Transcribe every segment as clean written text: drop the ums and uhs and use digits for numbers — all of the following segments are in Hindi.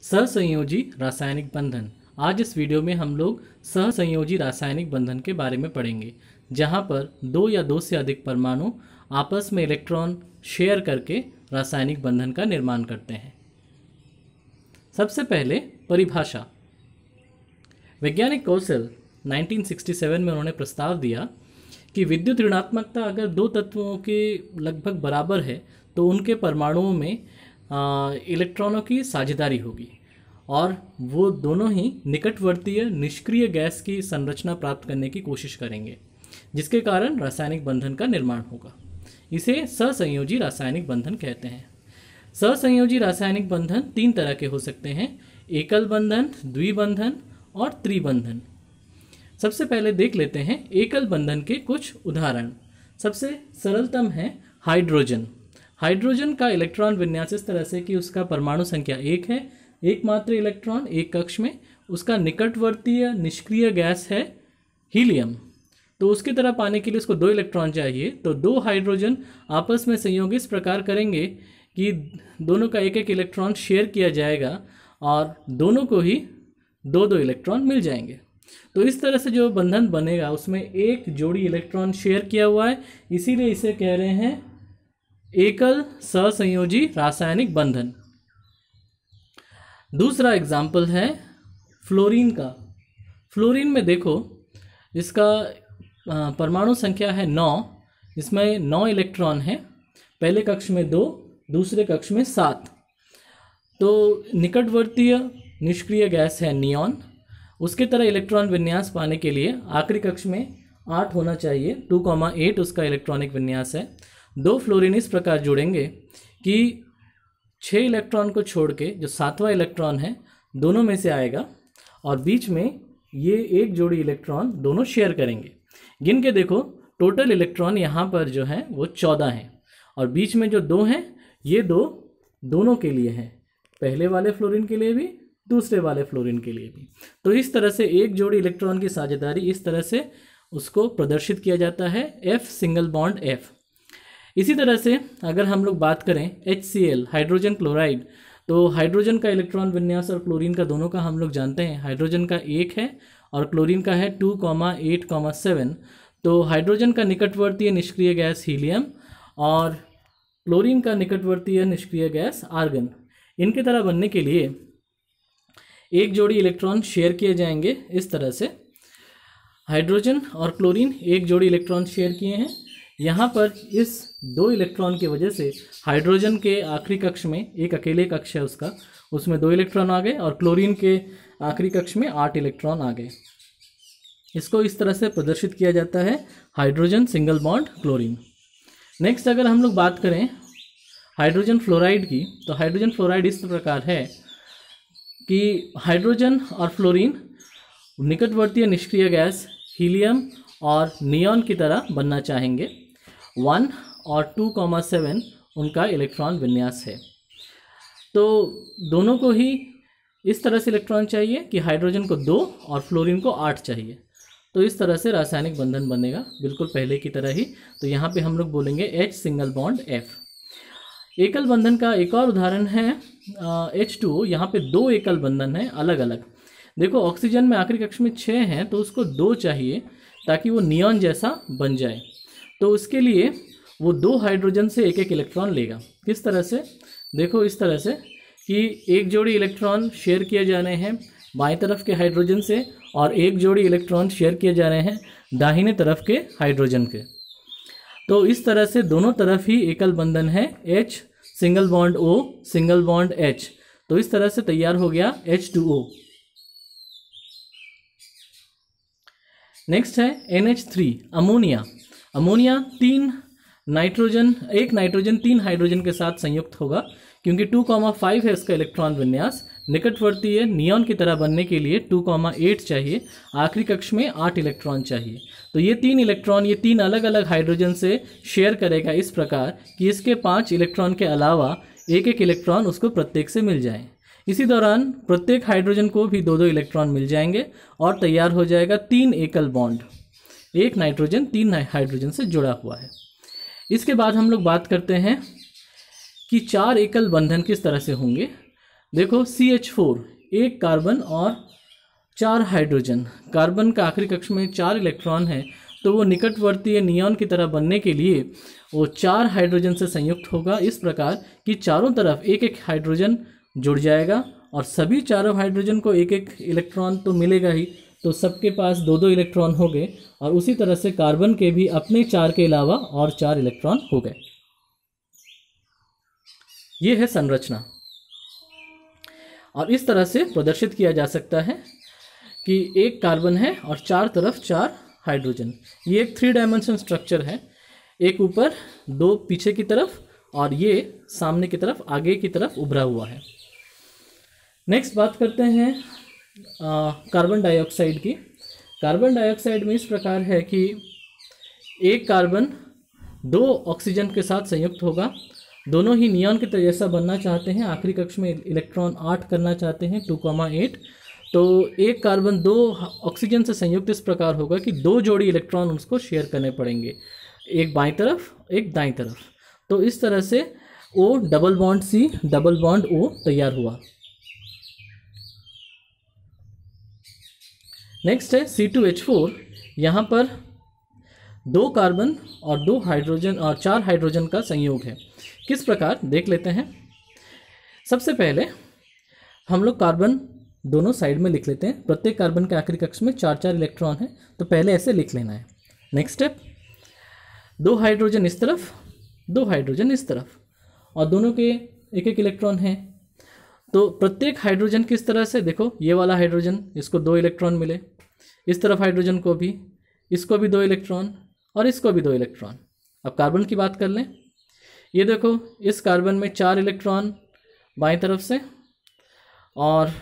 सहसंयोजी रासायनिक बंधन। आज इस वीडियो में हम लोग सहसंयोजी रासायनिक बंधन के बारे में पढ़ेंगे, जहां पर दो या दो से अधिक परमाणु आपस में इलेक्ट्रॉन शेयर करके रासायनिक बंधन का निर्माण करते हैं। सबसे पहले परिभाषा। वैज्ञानिक कौशल 1967 में उन्होंने प्रस्ताव दिया कि विद्युत ऋणात्मकता अगर दो तत्वों के लगभग बराबर है तो उनके परमाणुओं में इलेक्ट्रॉनों की साझेदारी होगी और वो दोनों ही निकटवर्तीय निष्क्रिय गैस की संरचना प्राप्त करने की कोशिश करेंगे, जिसके कारण रासायनिक बंधन का निर्माण होगा। इसे सहसंयोजी रासायनिक बंधन कहते हैं। सहसंयोजी रासायनिक बंधन तीन तरह के हो सकते हैं: एकल बंधन, द्विबंधन और त्रिबंधन। सबसे पहले देख लेते हैं एकल बंधन के कुछ उदाहरण। सबसे सरलतम है हाइड्रोजन। हाइड्रोजन का इलेक्ट्रॉन विन्यास इस तरह से कि उसका परमाणु संख्या 1 है, एकमात्र इलेक्ट्रॉन एक कक्ष में, उसका निकटवर्तीय निष्क्रिय गैस है हीलियम। तो उसकी तरह पाने के लिए उसको 2 इलेक्ट्रॉन चाहिए, तो 2 हाइड्रोजन आपस में संयोग इस प्रकार करेंगे कि दोनों का एक एक इलेक्ट्रॉन शेयर किया जाएगा और दोनों को ही 2-2 इलेक्ट्रॉन मिल जाएंगे। तो इस तरह से जो बंधन बनेगा उसमें एक जोड़ी इलेक्ट्रॉन शेयर किया हुआ है, इसीलिए इसे कह रहे हैं एकल सहसंयोजी रासायनिक बंधन। दूसरा एग्जाम्पल है फ्लोरीन का। फ्लोरीन में देखो, इसका परमाणु संख्या है 9, इसमें 9 इलेक्ट्रॉन हैं, पहले कक्ष में 2, दूसरे कक्ष में 7। तो निकटवर्तीय निष्क्रिय गैस है नियॉन। उसके तरह इलेक्ट्रॉन विन्यास पाने के लिए आखिरी कक्ष में 8 होना चाहिए, 2,8 उसका इलेक्ट्रॉनिक विन्यास है। 2 फ्लोरीन इस प्रकार जुड़ेंगे कि 6 इलेक्ट्रॉन को छोड़ के जो 7वां इलेक्ट्रॉन है दोनों में से आएगा और बीच में ये एक जोड़ी इलेक्ट्रॉन दोनों शेयर करेंगे। गिन के देखो, टोटल इलेक्ट्रॉन यहाँ पर जो है वो 14 हैं और बीच में जो 2 हैं ये दोनों के लिए हैं, पहले वाले फ्लोरीन के लिए भी, दूसरे वाले फ्लोरीन के लिए भी। तो इस तरह से एक जोड़ी इलेक्ट्रॉन की साझेदारी इस तरह से उसको प्रदर्शित किया जाता है, F सिंगल बॉन्ड F। इसी तरह से अगर हम लोग बात करें HCl हाइड्रोजन क्लोराइड, तो हाइड्रोजन का इलेक्ट्रॉन विन्यास और क्लोरीन का दोनों का हम लोग जानते हैं। हाइड्रोजन का 1 है और क्लोरीन का है 2,8,7। तो हाइड्रोजन का निकटवर्तीय निष्क्रिय गैस हीलियम और क्लोरीन का निकटवर्तीय निष्क्रिय गैस आर्गन। इनकी तरह बनने के लिए एक जोड़ी इलेक्ट्रॉन शेयर किए जाएंगे। इस तरह से हाइड्रोजन और क्लोरीन एक जोड़ी इलेक्ट्रॉन शेयर किए हैं। यहाँ पर इस 2 इलेक्ट्रॉन की वजह से हाइड्रोजन के आखिरी कक्ष में, एक अकेले कक्ष है उसका, उसमें 2 इलेक्ट्रॉन आ गए और क्लोरीन के आखिरी कक्ष में 8 इलेक्ट्रॉन आ गए। इसको इस तरह से प्रदर्शित किया जाता है hydrogen single bond chlorine. Next अगर हम लोग बात करें हाइड्रोजन फ्लोराइड की, तो हाइड्रोजन फ्लोराइड इस प्रकार है कि हाइड्रोजन और फ्लोरीन निकटवर्तीय निष्क्रिय गैस हीलियम और नियॉन की तरह बनना चाहेंगे। 1 और 2,7 उनका इलेक्ट्रॉन विन्यास है। तो दोनों को ही इस तरह से इलेक्ट्रॉन चाहिए कि हाइड्रोजन को 2 और फ्लोरीन को 8 चाहिए। तो इस तरह से रासायनिक बंधन बनेगा, बिल्कुल पहले की तरह ही। तो यहाँ पे हम लोग बोलेंगे H सिंगल बॉन्ड F। एकल बंधन का एक और उदाहरण है H2O। यहाँ पे 2 एकल बंधन है अलग अलग। देखो, ऑक्सीजन में आखिरी कक्ष में 6 हैं, तो उसको 2 चाहिए ताकि वो नियॉन जैसा बन जाए। तो उसके लिए वो 2 हाइड्रोजन से एक एक इलेक्ट्रॉन लेगा। किस तरह से? देखो, इस तरह से कि एक जोड़ी इलेक्ट्रॉन शेयर किए जा रहे हैं बाएं तरफ के हाइड्रोजन से और एक जोड़ी इलेक्ट्रॉन शेयर किए जा रहे हैं दाहिने तरफ के हाइड्रोजन के। तो इस तरह से दोनों तरफ ही एकल बंधन है, H single bond O single bond H। तो इस तरह से तैयार हो गया H2O। नेक्स्ट है NH3 अमोनिया। अमोनिया एक नाइट्रोजन 3 हाइड्रोजन के साथ संयुक्त होगा, क्योंकि 2,5 है उसका इलेक्ट्रॉन विन्यास। निकटवर्तीय नियॉन की तरह बनने के लिए 2,8 चाहिए, आखिरी कक्ष में 8 इलेक्ट्रॉन चाहिए। तो ये 3 इलेक्ट्रॉन ये 3 अलग अलग हाइड्रोजन से शेयर करेगा इस प्रकार कि इसके 5 इलेक्ट्रॉन के अलावा एक एक इलेक्ट्रॉन उसको प्रत्येक से मिल जाए। इसी दौरान प्रत्येक हाइड्रोजन को भी 2-2 इलेक्ट्रॉन मिल जाएंगे और तैयार हो जाएगा 3 एकल बॉन्ड। एक नाइट्रोजन 3 हाइड्रोजन से जुड़ा हुआ है। इसके बाद हम लोग बात करते हैं कि 4 एकल बंधन किस तरह से होंगे। देखो CH4 एक कार्बन और 4 हाइड्रोजन, कार्बन का आखिरी कक्ष में 4 इलेक्ट्रॉन है, तो वो निकटवर्तीय नियॉन की तरह बनने के लिए वो 4 हाइड्रोजन से संयुक्त होगा, इस प्रकार कि चारों तरफ एक एक हाइड्रोजन जुड़ जाएगा और सभी चारों हाइड्रोजन को एक एक इलेक्ट्रॉन तो मिलेगा ही, तो सबके पास 2-2 इलेक्ट्रॉन हो गए और उसी तरह से कार्बन के भी अपने 4 के अलावा और 4 इलेक्ट्रॉन हो गए। ये है संरचना और इस तरह से प्रदर्शित किया जा सकता है कि एक कार्बन है और 4 तरफ 4 हाइड्रोजन। ये एक 3 डायमेंशन स्ट्रक्चर है, एक ऊपर 2 पीछे की तरफ और ये सामने की तरफ आगे की तरफ उभरा हुआ है। नेक्स्ट बात करते हैं कार्बन डाइऑक्साइड की। कार्बन डाइऑक्साइड में इस प्रकार है कि एक कार्बन 2 ऑक्सीजन के साथ संयुक्त होगा, दोनों ही नियॉन के जैसा बनना चाहते हैं, आखिरी कक्ष में इलेक्ट्रॉन 8 करना चाहते हैं 2,8, तो एक कार्बन 2 ऑक्सीजन से संयुक्त इस प्रकार होगा कि 2 जोड़ी इलेक्ट्रॉन उसको शेयर करने पड़ेंगे, एक बाईं तरफ एक दाईं तरफ। तो इस तरह से O double bond C double bond O तैयार हुआ। नेक्स्ट है C2H4, यहाँ पर 2 कार्बन और 2 हाइड्रोजन और 4 हाइड्रोजन का संयोग है। किस प्रकार देख लेते हैं। सबसे पहले हम लोग कार्बन दोनों साइड में लिख लेते हैं, प्रत्येक कार्बन के आखिरी कक्ष में 4-4 इलेक्ट्रॉन है, तो पहले ऐसे लिख लेना है। नेक्स्ट स्टेप, 2 हाइड्रोजन इस तरफ 2 हाइड्रोजन इस तरफ और दोनों के एक एक इलेक्ट्रॉन हैं, तो प्रत्येक हाइड्रोजन किस तरह से, देखो ये वाला हाइड्रोजन इसको 2 इलेक्ट्रॉन मिले, इस तरफ हाइड्रोजन को भी, इसको भी 2 इलेक्ट्रॉन और इसको भी 2 इलेक्ट्रॉन। अब कार्बन की बात कर लें, ये देखो इस कार्बन में 4 इलेक्ट्रॉन बाईं तरफ से और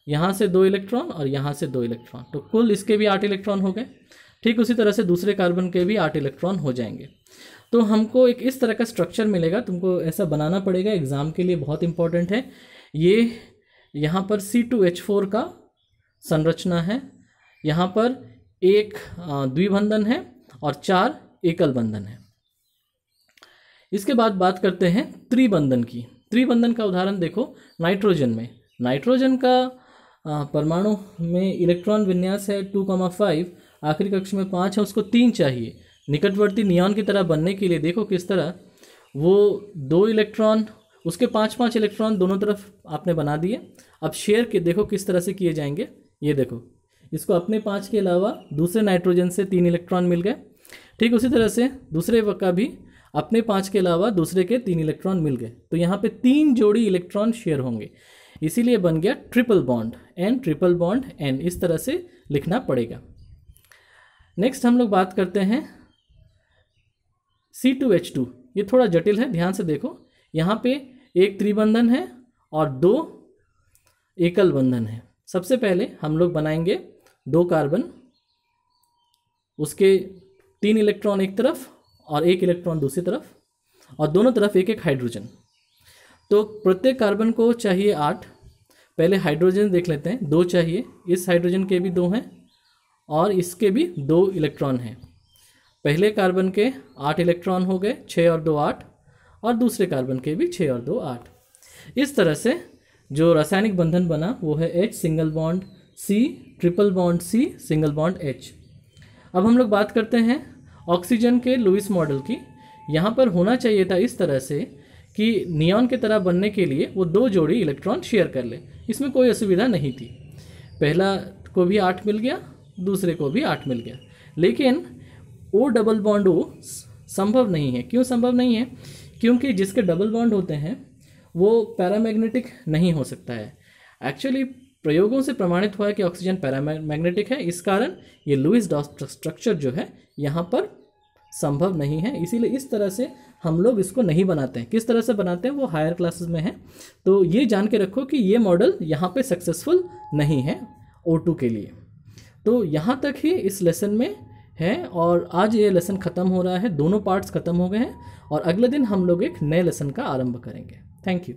यहाँ से 2 इलेक्ट्रॉन और यहाँ से 2 इलेक्ट्रॉन, तो कुल इसके भी 8 इलेक्ट्रॉन हो गए। ठीक उसी तरह से दूसरे कार्बन के भी 8 इलेक्ट्रॉन हो जाएंगे। तो हमको एक इस तरह का स्ट्रक्चर मिलेगा, तुमको ऐसा बनाना पड़ेगा, एग्जाम के लिए बहुत इंपॉर्टेंट है। ये यहाँ पर C2H4 का संरचना है, यहाँ पर एक द्विबंधन है और 4 एकल बंधन है। इसके बाद बात करते हैं त्रिबंधन की। त्रिबंधन का उदाहरण देखो नाइट्रोजन में, नाइट्रोजन का परमाणु में इलेक्ट्रॉन विन्यास है 2,5, आखिरी कक्ष में 5 है, उसको 3 चाहिए निकटवर्ती नियॉन की तरह बनने के लिए। देखो किस तरह वो 2 इलेक्ट्रॉन, उसके 5-5 इलेक्ट्रॉन दोनों तरफ आपने बना दिए। अब शेयर के देखो किस तरह से किए जाएंगे, ये देखो इसको अपने 5 के अलावा दूसरे नाइट्रोजन से 3 इलेक्ट्रॉन मिल गए। ठीक उसी तरह से दूसरे का भी अपने 5 के अलावा दूसरे के 3 इलेक्ट्रॉन मिल गए, तो यहाँ पे 3 जोड़ी इलेक्ट्रॉन शेयर होंगे, इसीलिए बन गया triple bond N triple bond N, इस तरह से लिखना पड़ेगा। नेक्स्ट हम लोग बात करते हैं C2H2, ये थोड़ा जटिल है, ध्यान से देखो, यहाँ पे एक त्रिबंधन है और 2 एकल बंधन है। सबसे पहले हम लोग बनाएंगे 2 कार्बन, उसके 3 इलेक्ट्रॉन एक तरफ और 1 इलेक्ट्रॉन दूसरी तरफ और दोनों तरफ एक एक हाइड्रोजन। तो प्रत्येक कार्बन को चाहिए 8, पहले हाइड्रोजन देख लेते हैं, 2 चाहिए, इस हाइड्रोजन के भी 2 हैं और इसके भी 2 इलेक्ट्रॉन हैं। पहले कार्बन के 8 इलेक्ट्रॉन हो गए, 6 और 2 8, और दूसरे कार्बन के भी 6 और 2 8। इस तरह से जो रासायनिक बंधन बना वो है H single bond C triple bond C single bond H। अब हम लोग बात करते हैं ऑक्सीजन के लुईस मॉडल की। यहाँ पर होना चाहिए था इस तरह से कि नियॉन की तरह बनने के लिए वो 2 जोड़ी इलेक्ट्रॉन शेयर कर ले, इसमें कोई असुविधा नहीं थी। पहला को भी 8 मिल गया, दूसरे को भी 8 मिल गया, लेकिन O डबल बॉन्ड O संभव नहीं है। क्यों संभव नहीं है? क्योंकि जिसके डबल बॉन्ड होते हैं वो पैरामैग्नेटिक नहीं हो सकता है। एक्चुअली प्रयोगों से प्रमाणित हुआ है कि ऑक्सीजन पैरामैग्नेटिक है, इस कारण ये लुईस डॉट स्ट्रक्चर जो है यहाँ पर संभव नहीं है, इसीलिए इस तरह से हम लोग इसको नहीं बनाते हैं। किस तरह से बनाते हैं वो हायर क्लासेस में है, तो ये जान के रखो कि ये मॉडल यहाँ पे सक्सेसफुल नहीं है O2 के लिए। तो यहाँ तक ही इस लेसन में है और आज ये लेसन ख़त्म हो रहा है, दोनों पार्ट्स ख़त्म हो गए हैं और अगले दिन हम लोग एक नए लेसन का आरंभ करेंगे। Thank you.